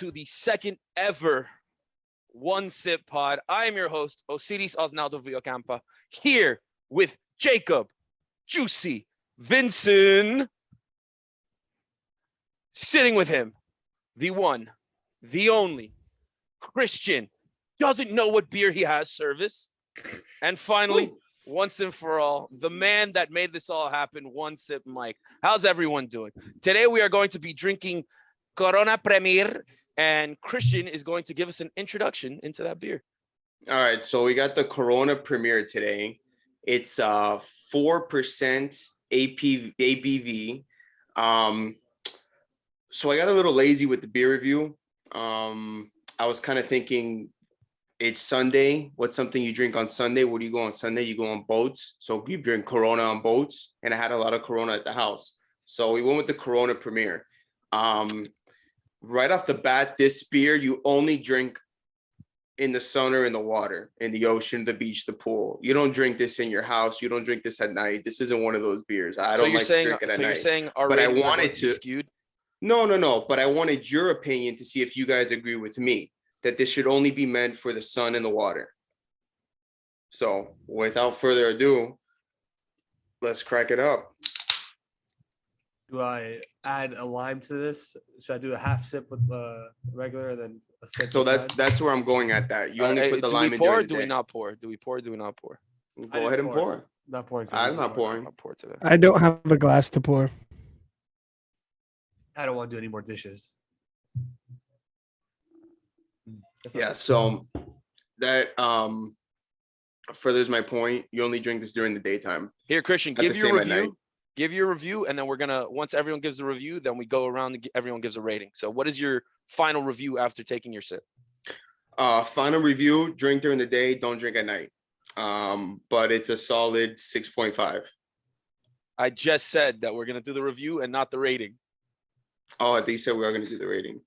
to the second ever One Sip Pod. I am your host, Osiris Osnaldo Villacampa, here with Jacob, Juicy, Vincent. Sitting with him, the one, the only, Christian, doesn't know what beer he has service. And finally, once and for all, the man that made this all happen, One Sip Mike. How's everyone doing? Today we are going to be drinking Corona Premier, and Christian is going to give us an introduction into that beer. All right, so we got the Corona Premier today. It's 4% ABV. So I got a little lazy with the beer review. I was kind of thinking it's Sunday. What's something you drink on Sunday? Where do you go on Sunday? You go on boats. So you drink Corona on boats, and I had a lot of Corona at the house. So we went with the Corona Premier. Right off the bat, this beer you only drink in the sun or in the water, in the ocean, the beach, the pool. You don't drink this in your house. You don't drink this at night. This isn't one of those beers. I don't like to drink it at night. So you're saying our but I ratings wanted are to skewed? No. But I wanted your opinion to see if you guys agree with me that this should only be meant for the sun and the water. So without further ado, let's crack it up. Do I add a lime to this? Should I do a half sip with the regular and then a sip? So that's where I'm going at that. You only put the lime in during the day. Do we not pour? Do we pour or do we not pour? Go ahead and pour. Not pouring. I'm not pouring. I'll pour today. I don't have a glass to pour. I don't want to do any more dishes. Yeah, so that furthers my point. You only drink this during the daytime. Here, Christian, It's not give the your same at night. review. Give your review, and then we're gonna, once everyone gives a review, then we go around and everyone gives a rating. So what is your final review after taking your sip? Final review, drink during the day, don't drink at night. But it's a solid 6.5. I just said that we're gonna do the review and not the rating. Oh, I think you said we are going to do the rating.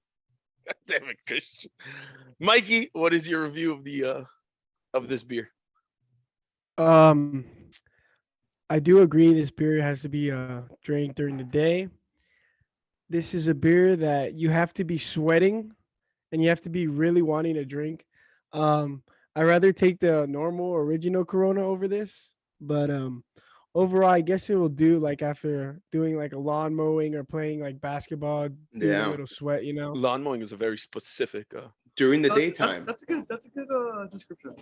Damn it, Christian. Mikey, what is your review of the of this beer? I do agree this beer has to be drank during the day. This is a beer that you have to be sweating and you have to be really wanting to drink. I'd rather take the normal original Corona over this, but overall I guess it will do like after doing like a lawn mowing or playing like basketball, doing a little sweat, you know. Lawn mowing is a very specific During the daytime. That's a good description.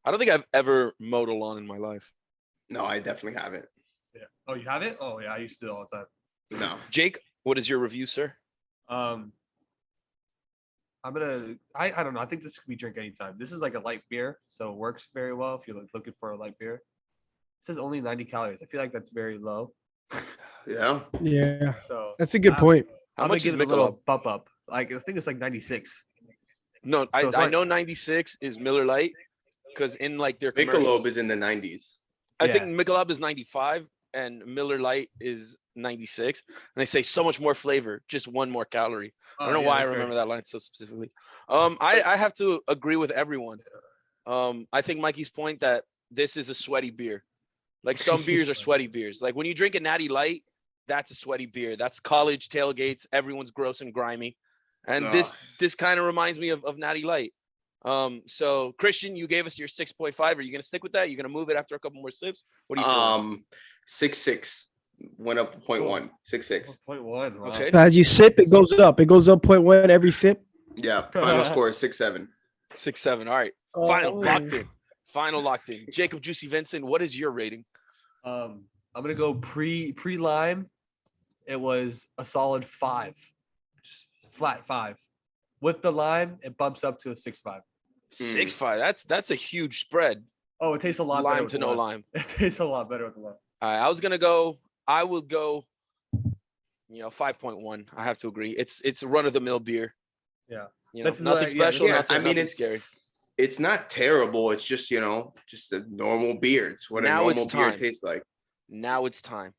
I don't think I've ever mowed a lawn in my life. No, I definitely haven't. Yeah. Oh, you have it? Oh, yeah. I used to do it all the time. No. Jake, what is your review, sir? I don't know. I think this could be drink anytime. This is like a light beer, so it works very well if you're like looking for a light beer. It says only 90 calories. I feel like that's very low. Yeah. Yeah, So that's a good point. How much is give it a little Michelob? bump up? Like I think it's like 96. No, So it's I like- know 96 is Miller Lite because in like their commercials, Michelob is in the 90s. I think Yeah. Michelob is 95 and Miller Lite is 96, and they say so much more flavor, just one more calorie. I don't know why I remember that line so specifically. I have to agree with everyone. I think Mikey's point that this is a sweaty beer. Like some beers are sweaty beers. Like when you drink a Natty Light, that's a sweaty beer. That's college tailgates. Everyone's gross and grimy. And this kind of reminds me of Natty Light. So Christian, you gave us your 6.5. Are you gonna stick with that? You're gonna move it after a couple more sips? What do you feel? 6.6 went up 0.1. 6.6. 0.1. Wow. Okay. As you sip, it goes up. It goes up 0.1 every sip. Yeah. Final score is 6.7. 6.7. All right. Final locked in. Final locked in. Jacob Juicy Vincent, what is your rating? I'm gonna go pre lime. It was a solid 5, flat 5. With the lime, it bumps up to a 6.5. 6.5. That's a huge spread. Oh, it tastes a lot better. Lime with to the no lime. It tastes a lot better with the lime. All right, I would go 5.1. I have to agree. It's a run of the mill beer. Yeah. Nothing like- special. Yeah, nothing, I mean, nothing scary. it's not terrible. It's just, just a normal beer. It's what Now a it's normal beer time. tastes like. Now it's time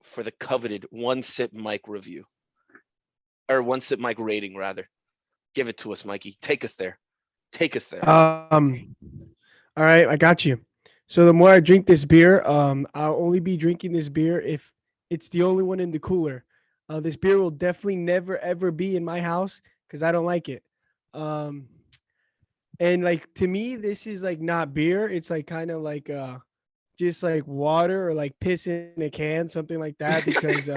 for the coveted One Sip Mike review. Or One Sip Mike rating, rather. Give it to us, Mikey. Take us there. All right, I got you. So the more I drink this beer, I'll only be drinking this beer if it's the only one in the cooler. This beer will definitely never ever be in my house because I don't like it. Um, and like to me, this is like not beer. It's like kind of like just like water or like piss in a can, something like that. Because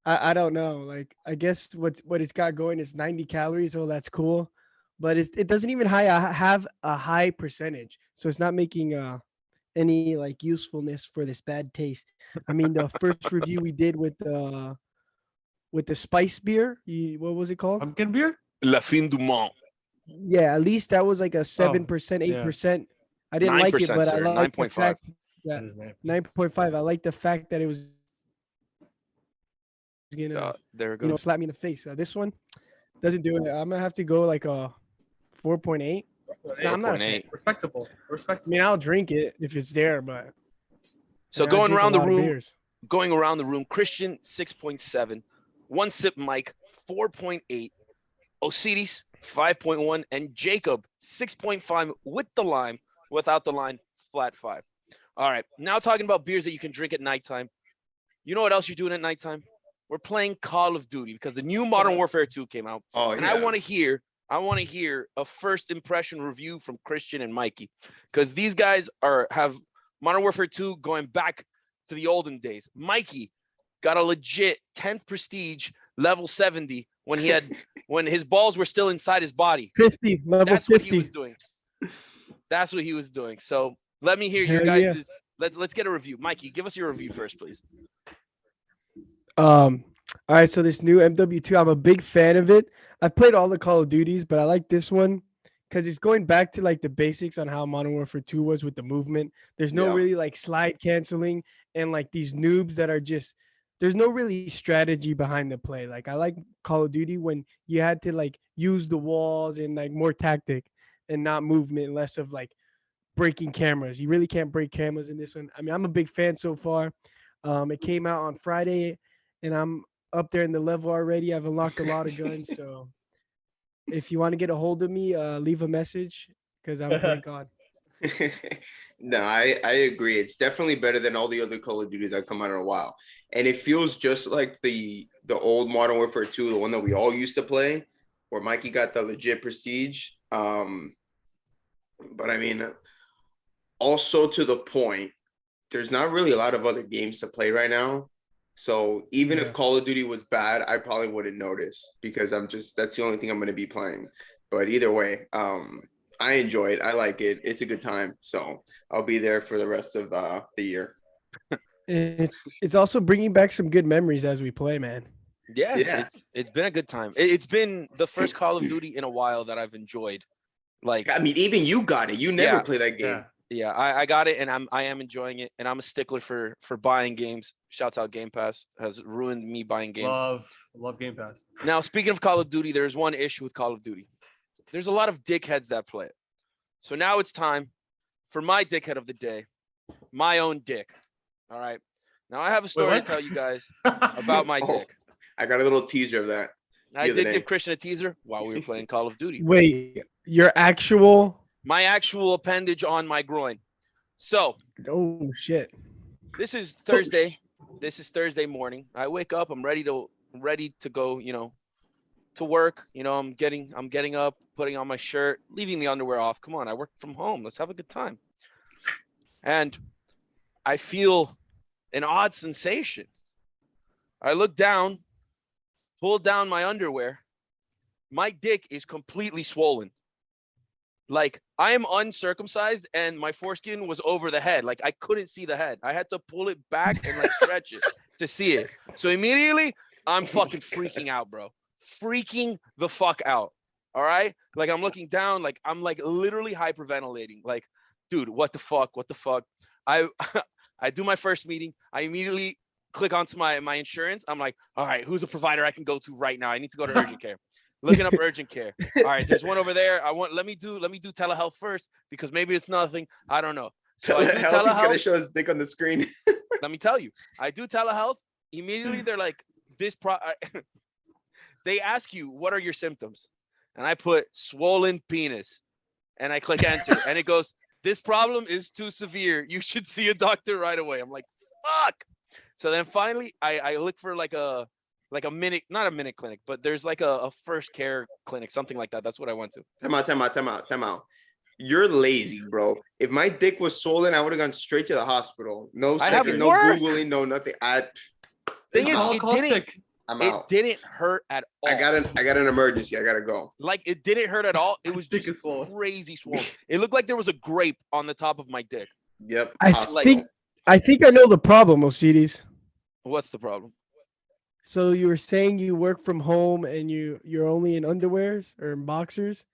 I don't know. Like I guess what it's got going is 90 calories. Oh, that's cool, but it doesn't even have a high percentage, so it's not making any like usefulness for this bad taste. I mean, the first review we did with the spice beer, what was it called? Pumpkin beer? La fin du monde. Yeah, at least that was like a 7%, yeah. 8%. I didn't like it, 9%, but I sir. like the 9.5. fact That that is name. 9.5. I like the fact that it was gonna, There it you know, goes. slap me in the face. This one doesn't do it. I'm gonna have to go like a 4.8. I'm not a fan. 4.8. Respectable. I Respectable. mean, I'll drink it if it's there, but So I going drink a around the lot of room, beers. Christian 6.7, One Sip Mike 4.8, Osiris 5.1, and Jacob 6.5 with the lime, without the lime, flat 5. All right, now talking about beers that you can drink at nighttime. You know what else you're doing at nighttime? We're playing Call of Duty because the new Modern Warfare 2 came out. Oh, And yeah. I want to hear a first impression review from Christian and Mikey, because these guys have Modern Warfare 2 going back to the olden days. Mikey got a legit 10th prestige level 70 when he had when his balls were still inside his body. 50 level That's 50. what he was doing. That's what he was doing. So let me hear your Hell yeah. guys'. Let's get a review. Mikey, give us your review first, please. All right, so this new MW2, I'm a big fan of it. I've played all the Call of Duties, but I like this one because it's going back to like the basics on how Modern Warfare 2 was with the movement. There's no Yeah. really like slide canceling and like these noobs that are just there's no really strategy behind the play. Like I like Call of Duty when you had to like use the walls and like more tactic and not movement, less of like breaking cameras. You really can't break cameras in this one. I mean, I'm a big fan so far. It came out on Friday, and I'm up there in the level already. I've unlocked a lot of guns, so if you want to get a hold of me, leave a message because I'm pretty god. No, I agree. It's definitely better than all the other Call of Duties that come out in a while. And it feels just like the old Modern Warfare 2, the one that we all used to play, where Mikey got the legit prestige. But I mean, also to the point, there's not really a lot of other games to play right now. So even Yeah. if Call of Duty was bad, I probably wouldn't notice because that's the only thing I'm going to be playing. But either way, I enjoy it. I like it. It's a good time. So I'll be there for the rest of the year. And it's also bringing back some good memories as we play, man. Yeah, Yeah. it's been a good time. It's been the first Call of Duty in a while that I've enjoyed. Like, I mean, even you got it. You never Yeah. play that game. Yeah. yeah, I got it, and I am enjoying it, and I'm a stickler for buying games. Shouts out Game Pass has ruined me buying games. Love Game Pass. Now, speaking of Call of Duty, there's one issue with Call of Duty. There's a lot of dickheads that play it. So now it's time for my dickhead of the day, my own dick. All right. Now I have a story to what? tell you guys about my Oh, dick. I got a little teaser of that. I the other did day. give Christian a teaser while we were playing Call of Duty. Wait, your actual? My actual appendage on my groin. So Oh shit! this is Thursday. This is Thursday morning. I wake up. I'm ready to go. To work. I'm getting up, putting on my shirt, leaving the underwear off. Come on, I work from home. Let's have a good time. And I feel an odd sensation. I look down, pull down my underwear. My dick is completely swollen. Like, I am uncircumcised and my foreskin was over the head. Like, I couldn't see the head. I had to pull it back and like stretch it to see it. So immediately I'm fucking freaking out, bro. Freaking the fuck out. All right. Like, I'm looking down, like I'm like literally hyperventilating. Like, dude, what the fuck? What the fuck? I do my first meeting. I immediately click onto my insurance. I'm like, all right, who's a provider I can go to right now? I need to go to urgent care. Looking up urgent care. All right, there's one over there. Let me do telehealth first because maybe it's nothing. I don't know. So I do He's gonna telehealth. show his dick on the screen. Let me tell you, I do telehealth. Immediately they're like, they ask you, what are your symptoms? And I put swollen penis and I click enter and it goes, this problem is too severe. You should see a doctor right away. I'm like, fuck. So then finally I look for like a like a minute, not a minute clinic, but there's like a first care clinic, something like that. That's what I went to. Time out. You're lazy, bro. If my dick was swollen, I would have gone straight to the hospital. No I have second, no work. Googling, no nothing. Thing is, Call sick. I'm it out. didn't hurt at all. I got an emergency. I gotta go. Like it didn't hurt at all. It was Dick just is swollen. crazy swollen. It looked like there was a grape on the top of my dick. Yep. I hospital. think I know the problem, Osiris. What's the problem? So you were saying you work from home and you're only in underwears or in boxers.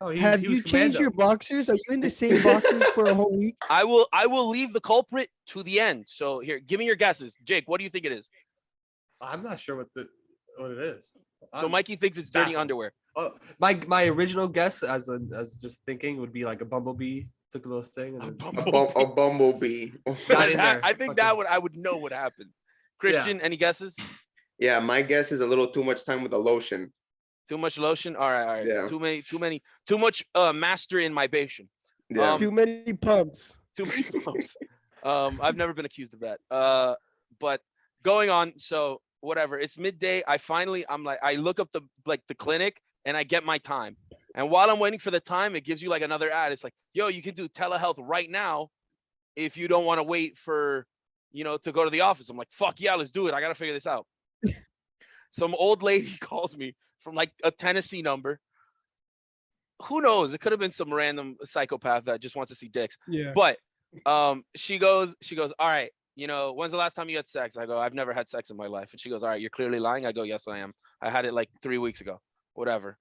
Oh, Have he was you changed commando. your boxers? Are you in the same boxers for a whole week? I will leave the culprit to the end. So here, give me your guesses. Jake, what do you think it is? I'm not sure what it is. So Mikey thinks it's dirty baffled. underwear. Oh, my original guess, as just thinking, would be like a bumblebee took a little sting. And then, A bumblebee. Got in there. I think that I would know what happened. Christian, any guesses? Yeah, my guess is a little too much time with the lotion. Too much lotion? All right. Yeah. Too much master in my bation. Yeah. Too many pumps. Too many pumps. I've never been accused of that. But going on, so whatever. It's midday. I look up the clinic and I get my time. And while I'm waiting for the time, it gives you like another ad. It's like, yo, you can do telehealth right now if you don't want to wait for, to go to the office. I'm like, fuck yeah, let's do it. I gotta figure this out. Some old lady calls me from like a Tennessee number. Who knows? It could have been some random psychopath that just wants to see dicks. Yeah. But she goes, all right, when's the last time you had sex? I go, I've never had sex in my life. And she goes, all right, you're clearly lying. I go, yes, I am. I had it like 3 weeks ago, whatever.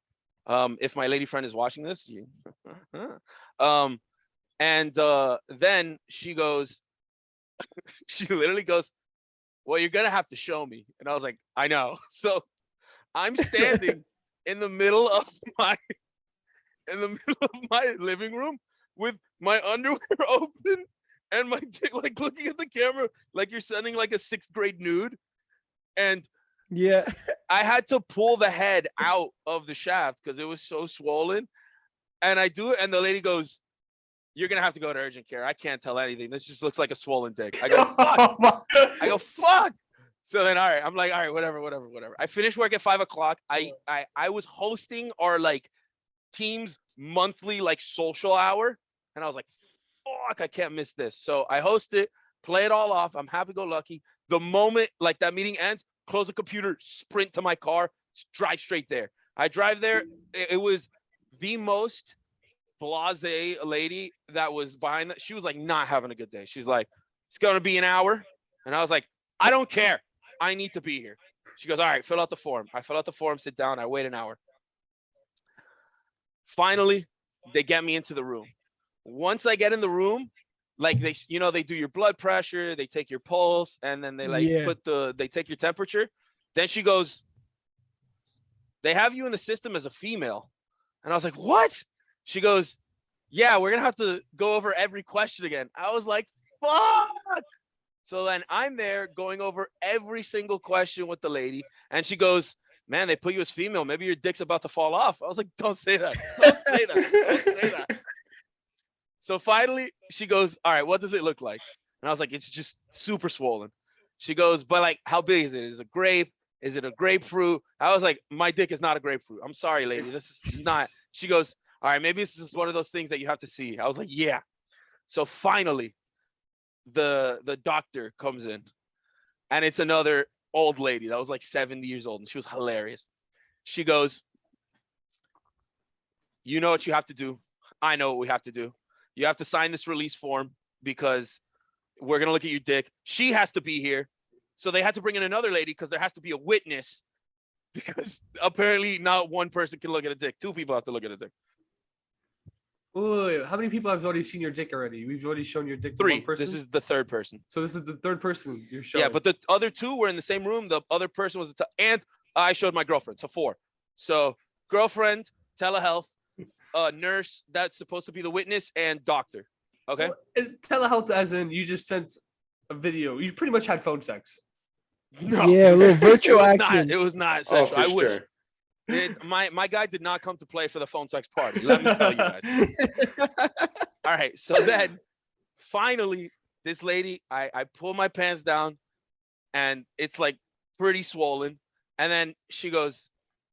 If my lady friend is watching this, then she goes, she literally goes, well, you're going to have to show me. And I was like, I know. So I'm standing in the middle of my living room with my underwear open and my dick, like looking at the camera, like you're sending like a 6th grade nude. And Yeah. I had to pull the head out of the shaft because it was so swollen. And I do it, and the lady goes, you're gonna have to go to urgent care. I can't tell anything. This just looks like a swollen dick. I go, fuck. I go, fuck. So then, all right, I'm like, all right, whatever. I finished work at 5 o'clock. I was hosting our like team's monthly like social hour, and I was like, fuck, I can't miss this. So I host it, play it all off. I'm happy-go-lucky. The moment like that meeting ends, close the computer, sprint to my car, drive straight there. I drive there. It was the most blasé lady that was behind that. She was like not having a good day. She's like, it's going to be an hour. And I was like, I don't care. I need to be here. She goes, all right, fill out the form. I fill out the form, sit down. I wait an hour. Finally, they get me into the room. Once I get in the room, like they do your blood pressure, they take your pulse, and then they they take your temperature. Then she goes, they have you in the system as a female. And I was like, what? She goes, yeah, we're going to have to go over every question again. I was like, fuck. So then I'm there going over every single question with the lady. And she goes, man, they put you as female. Maybe your dick's about to fall off. I was like, don't say that. Don't say that. Don't say that. So finally, she goes, all right, what does it look like? And I was like, it's just super swollen. She goes, but like, how big is it? Is it a grape? Is it a grapefruit? I was like, my dick is not a grapefruit. I'm sorry, lady. This is not. She goes, all right, maybe this is one of those things that you have to see. I was like, yeah. So finally, the doctor comes in, and it's another old lady that was like 70 years old, and she was hilarious. She goes, you know what you have to do? I know what we have to do. You have to sign this release form because we're going to look at your dick. She has to be here. So they had to bring in another lady because there has to be a witness, because apparently not one person can look at a dick. 2 people have to look at a dick. Wait, how many people have already seen your dick already? We've already shown your dick to 3. one person? This is the 3rd person. So this is the 3rd person you're showing. Yeah, but the other 2 were in the same room. The other person was and I showed my girlfriend. So 4. So girlfriend, telehealth, nurse that's supposed to be the witness, and doctor. Okay. Well, telehealth, as in you just sent a video. You pretty much had phone sex. No. Yeah, a little virtual it action. was not Oh, sexual. for I wish. sure. My guy did not come to play for the phone sex party. Let me tell you guys. All right. So then finally, this lady, I pull my pants down, and it's like pretty swollen. And then she goes,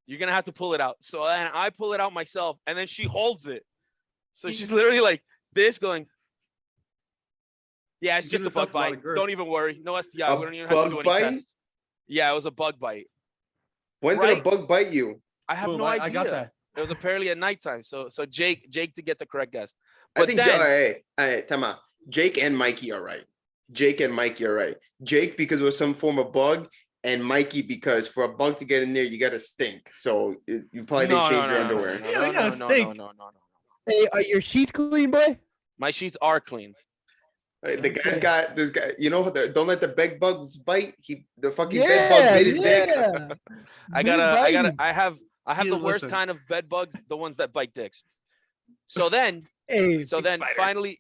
"You're gonna have to pull it out." So then I pull it out myself, and then she holds it. So she's literally like this, going, "Yeah, it's Give just a bug yourself a lot of bite. girth. Don't even worry. No STI. A We don't even have to bug do any bite? tests." Yeah, it was a bug bite. When did a Right. bug bite you? I have Boom, no idea. I got that. It was apparently at nighttime. So Jake to get the correct guess. I But think then hey, time out. Jake and Mikey are right. Jake and Mikey are right. Jake because it was some form of bug, and Mikey because for a bug to get in there, you gotta stink. So you probably didn't change your underwear. Yeah, we gotta stink. No. Hey, are your sheets clean, boy? My sheets are clean. The guy's Okay. got this guy. You know, don't let the bed bugs bite. The fucking bed bug bit his dick. I have He the didn't worst listen. kind of bed bugs, the ones that bite dicks. So then Hey, Biters. finally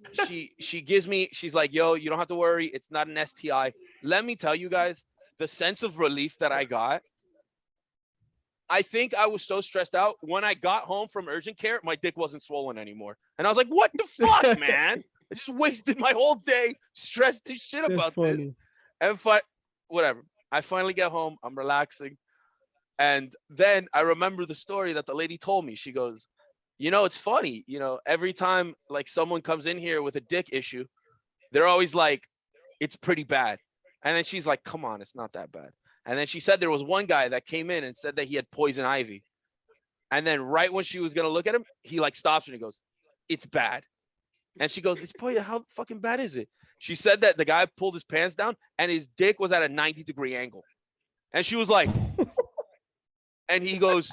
she gives me, she's like, "Yo, you don't have to worry, it's not an STI." Let me tell you guys, the sense of relief that I got. I think I was so stressed out when I got home from urgent care, my dick wasn't swollen anymore. And I was like, "What the fuck, man? I just wasted my whole day stressed to shit that's about this." funny. And whatever. I finally get home, I'm relaxing. And then I remember the story that the lady told me. She goes, "It's funny, every time like someone comes in here with a dick issue, they're always like, it's pretty bad." And then she's like, "Come on, it's not that bad." And then she said there was one guy that came in and said that he had poison ivy. And then right when she was gonna look at him, he like stops and he goes, "It's bad." And she goes, "It's poison. How fucking bad is it?" She said that the guy pulled his pants down and his dick was at a 90-degree angle. And she was like, and he goes,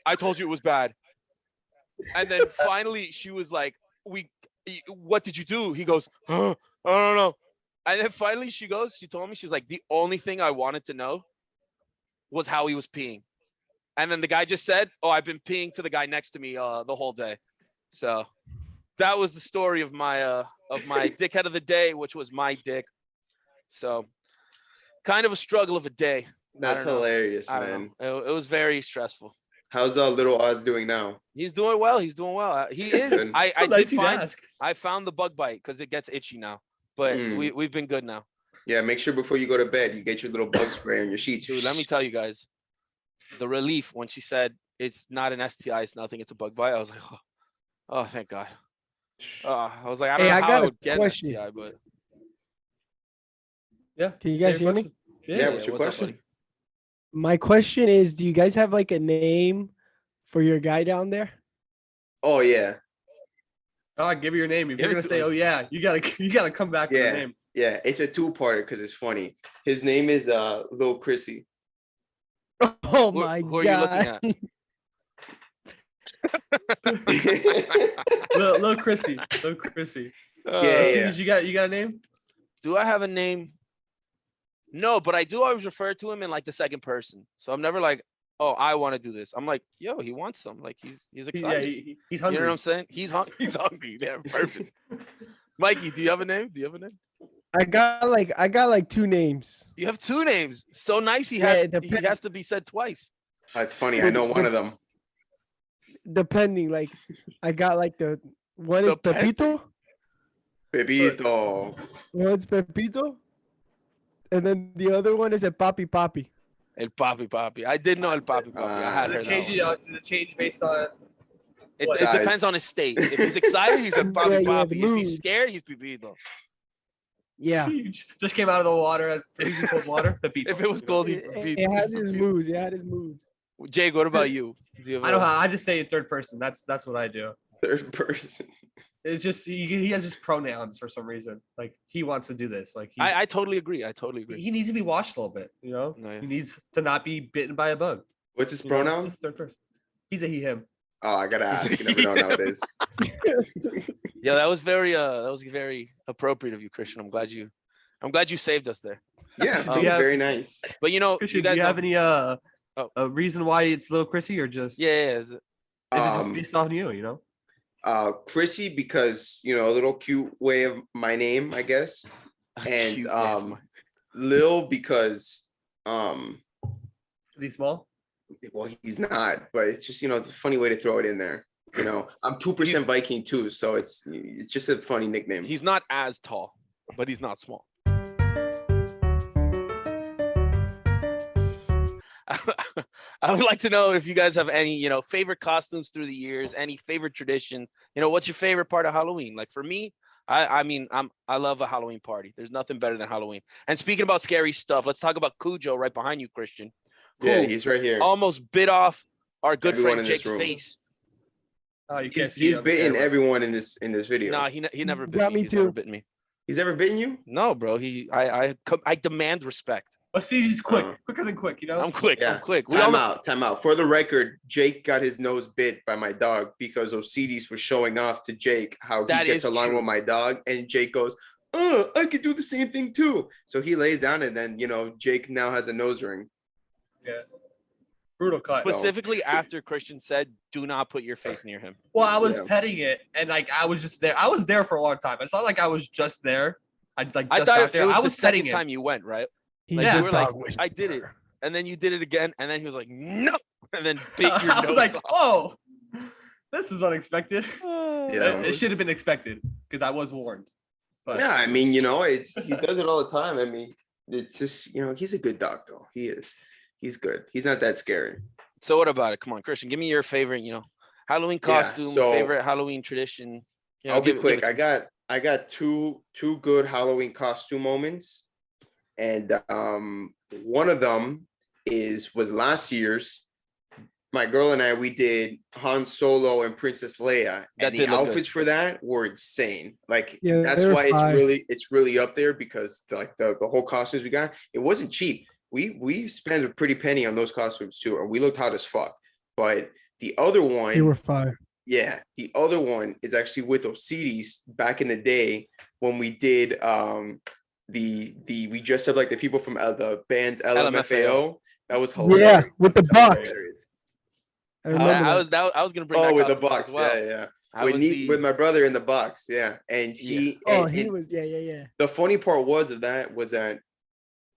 "I told you it was bad." And then finally she was like, "What did you do?" He goes, "I don't know." And then finally she told me, she's like, "The only thing I wanted to know was how he was peeing." And then the guy just said, "Oh, I've been peeing to the guy next to me the whole day." So that was the story of my dickhead of the day, which was my dick. So kind of a struggle of a day. That's don't know. hilarious, I man. don't know. It was very stressful. How's little Oz doing now? He's doing well. He's doing well. He is. Good. I So did nice of you to find ask. I found the bug bite because it gets itchy now. But Mm. we've been good now. Yeah, make sure before you go to bed, you get your little bug spray on your sheets. Dude, let me tell you guys, the relief when she said it's not an STI, it's nothing, it's a bug bite. I was like, oh thank God. I was like, I don't Hey, know I how got I a would get question. an STI, but Yeah. Can you say guys your hear me? question. Yeah, what's your what's up, question? buddy? My question is, do you guys have like a name for your guy down there? Oh yeah, I'll give you your name. If Give you're it gonna to say, us. "Oh yeah," you gotta come back to Yeah. the name. yeah. It's a two-parter because it's funny. His name is Lil Chrissy. Oh Who- my who are you looking god! at? Little Chrissy. Little Chrissy. Yeah, yeah. You got a name? Do I have a name? No, but I do always refer to him in like the second person. So I'm never like, "Oh, I want to do this." I'm like, "Yo, he wants some." Like he's Yeah, excited. he's You know hungry. what I'm saying? He's hungry. Yeah, perfect. Mikey, do you have a name? Do you have a name? I got like two names. You have two names. So nice. He Yeah, has it depends. to be said twice. That's funny. I know one of them. Depending, like I got like the one is Depending. Pepito, Pepito. one's Pepito, and then the other one is a Papi Papi. El Papi. I did know El Papi. I had Did heard it change that one. Did it change based on? It what depends size? on his state. If he's excited, he's a Papi Yeah, Papi. the If mood. he's scared, he's Pipito. Yeah, Huge. Just came out of the water at freezing cold water. Pepito. If it was cold, he'd it Pipito. had his moods. It had his moods. Jake, what about you? Do you have I don't a- know. I just say in third person. That's what I do. Third person. It's just he has his pronouns for some reason. Like he wants to do this. Like I totally agree. he needs to be washed a little bit. You know, No, yeah. he needs to not be bitten by a bug. What's his you know? pronoun? Just third person. He's a he him. Oh, I gotta ask. You never know nowadays. Yeah, that was very appropriate of you, Christian. I'm glad you saved us there. Yeah, Um, he's very nice. But you Christian, guys do you have any Oh. a reason why it's little Chrissy or just yeah. is it just based on you? You know. Chrissy because a little cute way of my name, I guess. And Cute name. Lil because Is he small? well he's not, but it's just it's a funny way to throw it in there. I'm 2% Viking too, so it's just a funny nickname. He's not as tall, but he's not small. I would like to know if you guys have any, favorite costumes through the years, any favorite traditions. What's your favorite part of Halloween? Like for me, I mean, I love a Halloween party. There's nothing better than Halloween. And speaking about scary stuff, let's talk about Cujo right behind you, Christian. Yeah, Who he's right here. almost bit off our good Everyone friend in this Jake's room. face. Oh, you can't see He's it on the bitten camera. everyone in this video. No, he never bit got me. me He's never too. bitten me. He's ever bitten you? No, bro. I demand respect. But see, he's quick, Oh. quicker than quick. You know. I'm quick. Yeah. I'm quick. Time out. For the record, Jake got his nose bit by my dog because Osiris was showing off to Jake how That he gets is along true. with my dog, and Jake goes, "Oh, I could do the same thing too." So he lays down, and then Jake now has a nose ring. Yeah. Brutal cut. Specifically after Christian said, "Do not put your face near him." Well, I was Yeah. petting it, and like I was just there. I was there for a long time. It's not like I was just there. I just I thought got there. it was I the was petting second it. time you went, right? He's Like, Yeah. a you were like, dog I did it, whisperer. and then you did it again, and then he was like, "No," and then bit your I nose was like, off. "Oh, this is unexpected." Yeah. It should have been expected because I was warned. But Yeah, I mean, he does it all the time. I mean, it's just he's a good dog though. He is. He's good. He's not that scary. So what about it? Come on, Christian, give me your favorite, Halloween Yeah, costume, so- favorite Halloween tradition. I'll be give it quick. to me. I got two good Halloween costume moments, and one of them was last year's. My girl and I, we did Han Solo and Princess Leia, That and the did look good. outfits for that were insane. Like Yeah, that's they were why fire. it's really up there because the whole costumes we got, it wasn't cheap. We spent a pretty penny on those costumes too, and we looked hot as fuck. But the other one, They were fire. yeah, the other one is actually with Osiris back in the day when we did we dressed up like the people from the band LMFAO. That was hilarious. Yeah, with the That was box. hilarious. I remember I that. was gonna bring Oh, that with the costume box, as well. yeah. I With was with my brother in the box, yeah. And he Oh, and- he and was. Yeah. the funny part was that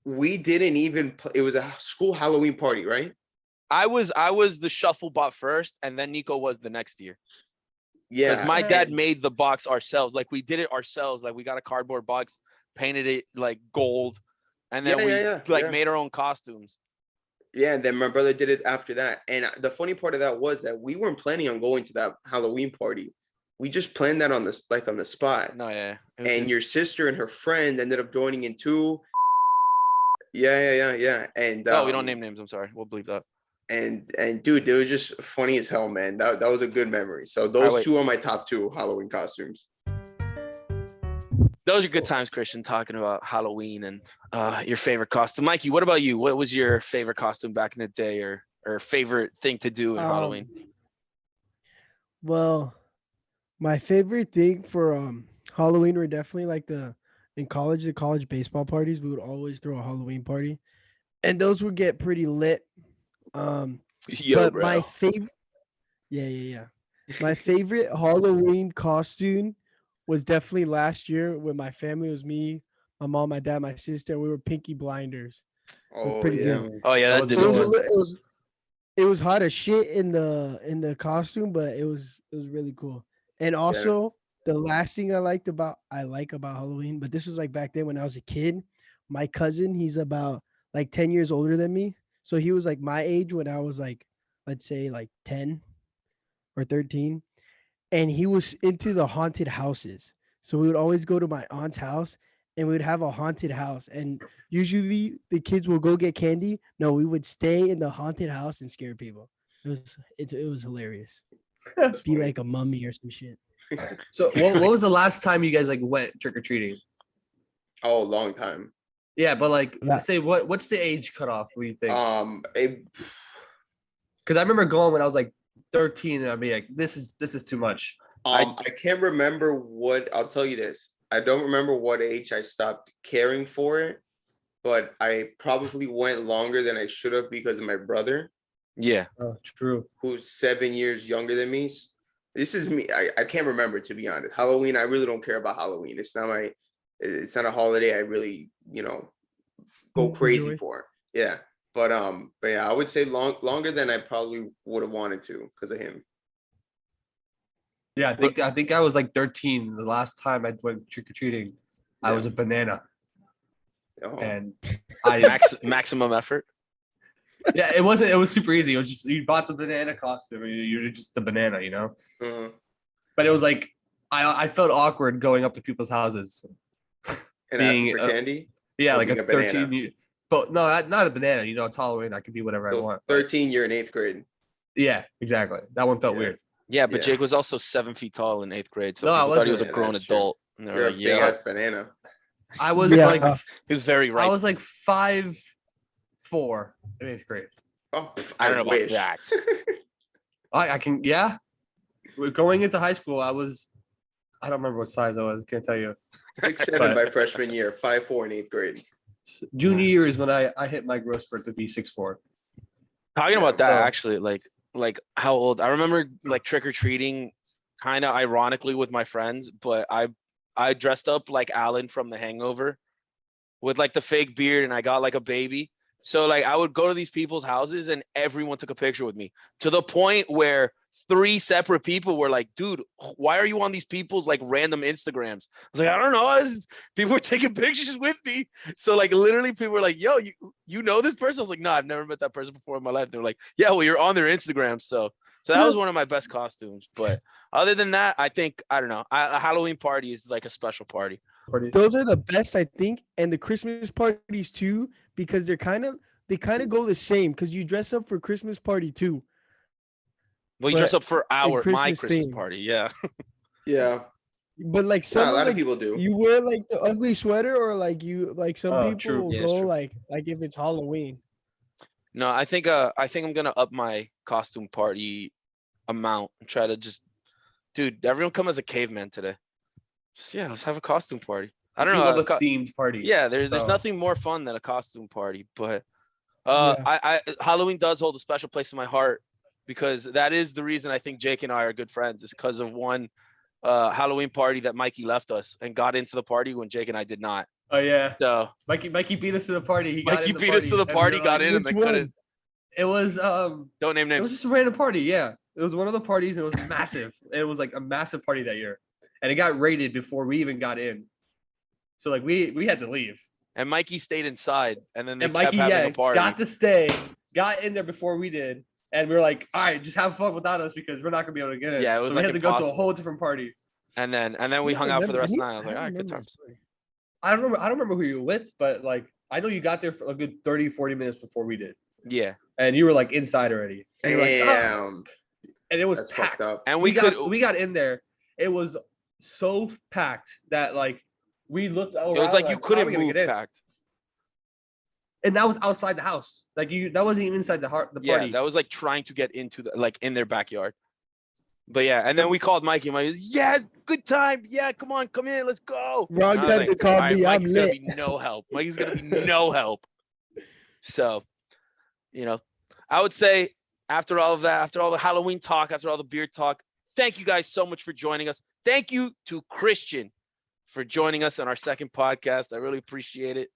we didn't even it was a school Halloween party, right? I was the shuffle bot first, and then Nico was the next year. Yeah. Because my dad and- made the box ourselves. Like we did it ourselves. Like we got a cardboard box, painted it like gold, and then Yeah. made our own costumes. Yeah, and then my brother did it after that. And the funny part of that was that we weren't planning on going to that Halloween party. We just planned that on the spot. No, yeah. And your sister and her friend ended up joining in too. Yeah. And we don't name names. I'm sorry. We'll believe that. and dude, it was just funny as hell, man. That was a good memory. So those wait. two are my top two Halloween costumes. Those are good times, Christian, talking about Halloween and your favorite costume. Mikey, what about you? What was your favorite costume back in the day, or favorite thing to do in Halloween? Well, my favorite thing for Halloween were definitely like in college, the college baseball parties. We would always throw a Halloween party, and those would get pretty lit. But my favorite, yeah. My favorite Halloween costume was definitely last year when my family was me, my mom, my dad, my sister, and we were Pinky Blinders. Oh pretty yeah. good. Oh yeah, That that was did a look good good. one. It was hot as shit in the costume, but it was really cool. And also the last thing I like about Halloween, but this was like back then when I was a kid. My cousin, he's about like 10 years older than me. So he was like my age when I was like, let's say like 10 or 13. And he was into the haunted houses. So we would always go to my aunt's house and we would have a haunted house. And usually the kids will go get candy. No, we would stay in the haunted house and scare people. It was hilarious. Be like a mummy or some shit. So what was the last time you guys like went trick or treating? Oh, long time. Yeah, but like Yeah. say what's the age cutoff? What do you think? It, Because I remember going when I was like 13, and I'd be like, this is too much. I can't remember what. I'll tell you this. I don't remember what age I stopped caring for it, but I probably went longer than I should have because of my brother, Yeah. Oh, true. who's 7 years younger than me. This is me. I can't remember, to be honest. Halloween, I really don't care about Halloween. It's not a holiday I really, go crazy Enjoy. for. Yeah. But yeah, I would say longer than I probably would have wanted to because of him. Yeah, I think I was like 13 the last time I went trick or treating. I Yeah. was a banana, Oh. and I Maximum effort. Yeah, it wasn't. It was super easy. It was just you bought the banana costume. And you're just the banana, you know. Uh, But it was like I felt awkward going up to people's houses. and Being asking for candy. Yeah, Or like being a a banana. but no, not a banana. You know, it's Halloween. I can be whatever I So want. but- 13, you're in 8th grade. Yeah, exactly. That one felt Yeah. weird. Yeah, but Yeah. Jake was also 7 feet tall in 8th grade, so No, I people thought he was a wasn't. Yeah, grown that's true. adult. And they were You're a like, big yeah, ass banana. I was Yeah. like he was very right. I was like 5'4" in 8th grade. Oh, I don't know wish. about that. I can Going into high school, I don't remember what size I was. Can't tell you. 6'7" But- by freshman year, 5'4" in 8th grade. Junior year is when I hit my growth spurt to be 6'4". Talking Yeah, about that, so- actually, like how old? I remember like trick or treating, kind of ironically with my friends, but I dressed up like Alan from The Hangover, with like the fake beard, and I got like a baby. So like I would go to these people's houses, and everyone took a picture with me, to the point where 3 separate people were like, "Dude, why are you on these people's like random Instagrams?" I was like, "I don't know. People were taking pictures with me." So like literally people were like, "Yo, you know this person?" I was like, "No, I've never met that person before in my life." They're like, "Yeah, well, you're on their Instagram." So that was one of my best costumes. But other than that, I think, I don't know. A Halloween party is like a special party. Those are the best, I think, and the Christmas parties too, because they kind of go the same. Because you dress up for Christmas party too, Well, you dress But up for my Christmas Christmas theme. party. Yeah. Yeah. but like Nah, some a lot of like, people do. you wear like the ugly sweater, or like some Oh, people true. will Yeah, it's go true. like if it's Halloween. No, I think I'm gonna up my costume party amount and try to just, dude, everyone come as a caveman today. Just, yeah, let's have a costume party. I don't know. love a themed party. Yeah, there's So- nothing more fun than a costume party, but Yeah. I Halloween does hold a special place in my heart, because that is the reason I think Jake and I are good friends, is because of one Halloween party that Mikey left us and got into the party when Jake and I did not. Oh yeah. So Mikey beat us to the party. He got Mikey in the beat us to the and we party, were got like- in, and they Which one? couldn't. It was Don't name It was names. just a random party. Yeah, it was one of the parties. And it was massive. It was like a massive party that year, and it got raided before we even got in. So like we had to leave. And Mikey stayed inside, and then they And kept Mikey, having a party. got to stay, got in there before we did, and we were like, all right, just have fun without us because we're not gonna be able to get in. Yeah, it was, so like, we had to go to a impossible. whole different party. and then we I hung out for the remember- rest of the I night. I was like, all right, good remember this times. story. I don't remember who you were with, but like I know you got there for a good 30-40 minutes before we did, Yeah, and you were like inside already. And you were like, "Ah," Damn. and it was That's packed. fucked up. and we got could. we got in there. It was so packed that like we looked around. It was like you how are couldn't we gonna move get in? packed. And that was outside the house. Like that wasn't even inside the party. Yeah, that was like trying to get into the like in their backyard. But yeah, and then we called Mikey. Mikey was, yes, good time. Yeah, come on, come in, let's go. Rock And I was that to call "All right, me. I'm Mikey's gonna lit. be no help. Mikey's gonna be no help. So, I would say after all of that, after all the Halloween talk, after all the beer talk, thank you guys so much for joining us. Thank you to Christian for joining us on our second podcast. I really appreciate it.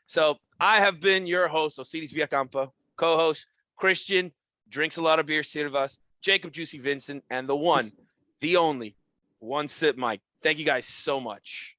So I have been your host, Osiris Villacampa, co-host Christian, drinks a lot of beer, Sirvas, Jacob Juicy Vincent, and the one, the only, One Sip Mike. Thank you guys so much.